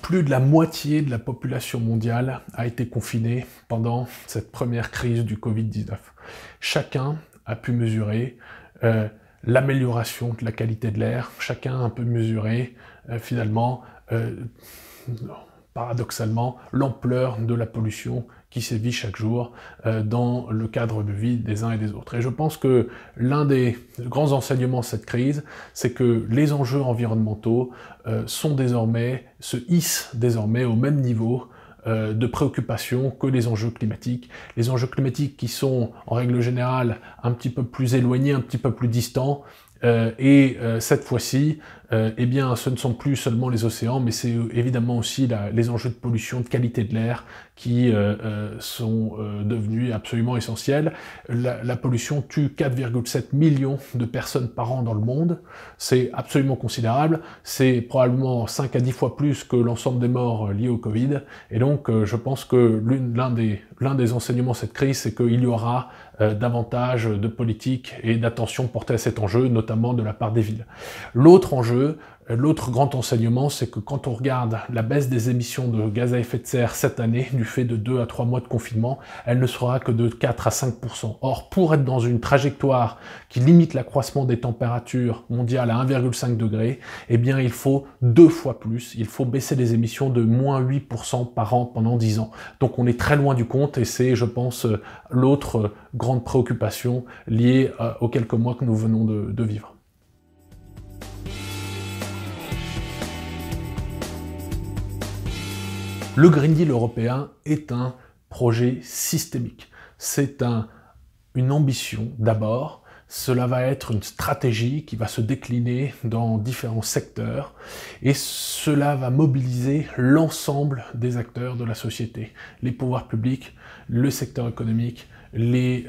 Plus de la moitié de la population mondiale a été confinée pendant cette première crise du Covid-19. Chacun a pu mesurer l'amélioration de la qualité de l'air, chacun a pu mesurer finalement, paradoxalement, l'ampleur de la pollution qui sévit chaque jour dans le cadre de vie des uns et des autres. Et je pense que l'un des grands enseignements de cette crise, c'est que les enjeux environnementaux se hissent désormais au même niveau de préoccupation que les enjeux climatiques. Les enjeux climatiques qui sont, en règle générale, un petit peu plus éloignés, un petit peu plus distants, cette fois-ci, eh bien, ce ne sont plus seulement les océans, mais c'est évidemment aussi les enjeux de pollution, de qualité de l'air qui sont devenus absolument essentiels. La pollution tue 4,7 millions de personnes par an dans le monde. C'est absolument considérable. C'est probablement 5 à 10 fois plus que l'ensemble des morts liés au Covid. Et donc, je pense que l'un des enseignements de cette crise, c'est qu'il y aura davantage de politique et d'attention portée à cet enjeu, notamment de la part des villes. L'autre grand enseignement, c'est que quand on regarde la baisse des émissions de gaz à effet de serre cette année, du fait de 2 à 3 mois de confinement, elle ne sera que de 4 à 5%. Or, pour être dans une trajectoire qui limite l'accroissement des températures mondiales à 1,5 degré, eh bien, il faut 2 fois plus. Il faut baisser les émissions de moins 8% par an pendant 10 ans. Donc, on est très loin du compte et c'est, je pense, l'autre grande préoccupation liée aux quelques mois que nous venons de vivre. Le Green Deal européen est un projet systémique. C'est une ambition d'abord. Cela va être une stratégie qui va se décliner dans différents secteurs et cela va mobiliser l'ensemble des acteurs de la société, les pouvoirs publics, le secteur économique, les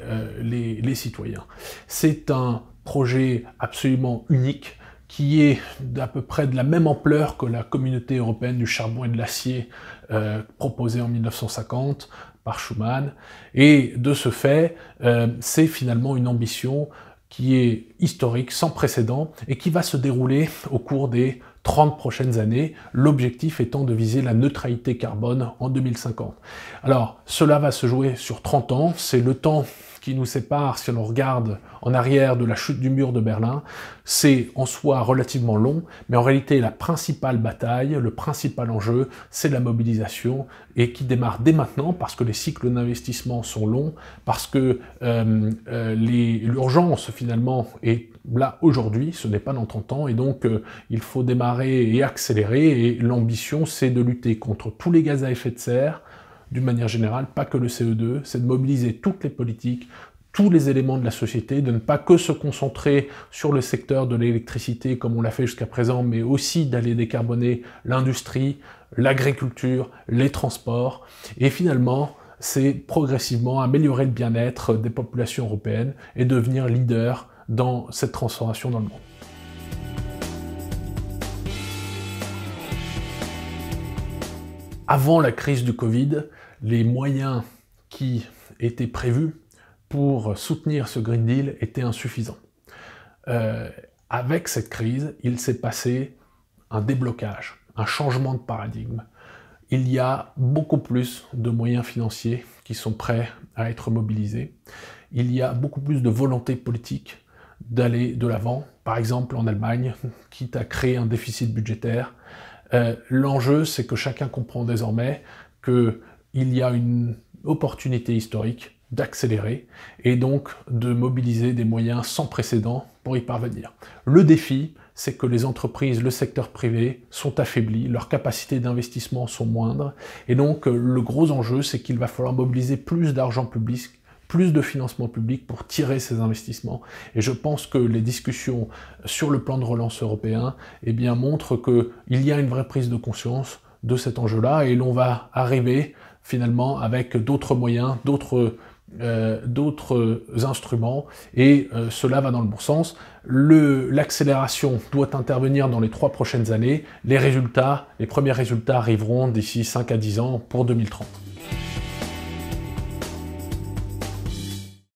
citoyens. C'est un projet absolument unique qui est d'à peu près de la même ampleur que la communauté européenne du charbon et de l'acier proposée en 1950 par Schuman. Et de ce fait, c'est finalement une ambition qui est historique, sans précédent, et qui va se dérouler au cours des 30 prochaines années, l'objectif étant de viser la neutralité carbone en 2050. Alors, cela va se jouer sur 30 ans, c'est le temps qui nous sépare, si l'on regarde en arrière de la chute du mur de Berlin, c'est en soi relativement long, mais en réalité la principale bataille, le principal enjeu, c'est la mobilisation, et qui démarre dès maintenant, parce que les cycles d'investissement sont longs, parce que l'urgence finalement est là aujourd'hui, ce n'est pas dans 30 ans, et donc il faut démarrer et accélérer, et l'ambition c'est de lutter contre tous les gaz à effet de serre, d'une manière générale, pas que le CO2, c'est de mobiliser toutes les politiques, tous les éléments de la société, de ne pas que se concentrer sur le secteur de l'électricité comme on l'a fait jusqu'à présent, mais aussi d'aller décarboner l'industrie, l'agriculture, les transports, et finalement, c'est progressivement améliorer le bien-être des populations européennes et devenir leader dans cette transformation dans le monde. Avant la crise du Covid, les moyens qui étaient prévus pour soutenir ce Green Deal étaient insuffisants. Avec cette crise, il s'est passé un déblocage, un changement de paradigme. Il y a beaucoup plus de moyens financiers qui sont prêts à être mobilisés. Il y a beaucoup plus de volonté politique d'aller de l'avant, par exemple en Allemagne, quitte à créer un déficit budgétaire. L'enjeu, c'est que chacun comprend désormais qu'il y a une opportunité historique d'accélérer et donc de mobiliser des moyens sans précédent pour y parvenir. Le défi, c'est que les entreprises, le secteur privé sont affaiblis, leurs capacités d'investissement sont moindres, et donc le gros enjeu, c'est qu'il va falloir mobiliser plus d'argent public, plus de financement public pour tirer ces investissements. Et je pense que les discussions sur le plan de relance européen montrent qu'il y a une vraie prise de conscience de cet enjeu-là, et l'on va arriver finalement avec d'autres moyens, d'autres instruments, et cela va dans le bon sens. L'accélération doit intervenir dans les 3 prochaines années. Les premiers résultats arriveront d'ici 5 à 10 ans pour 2030.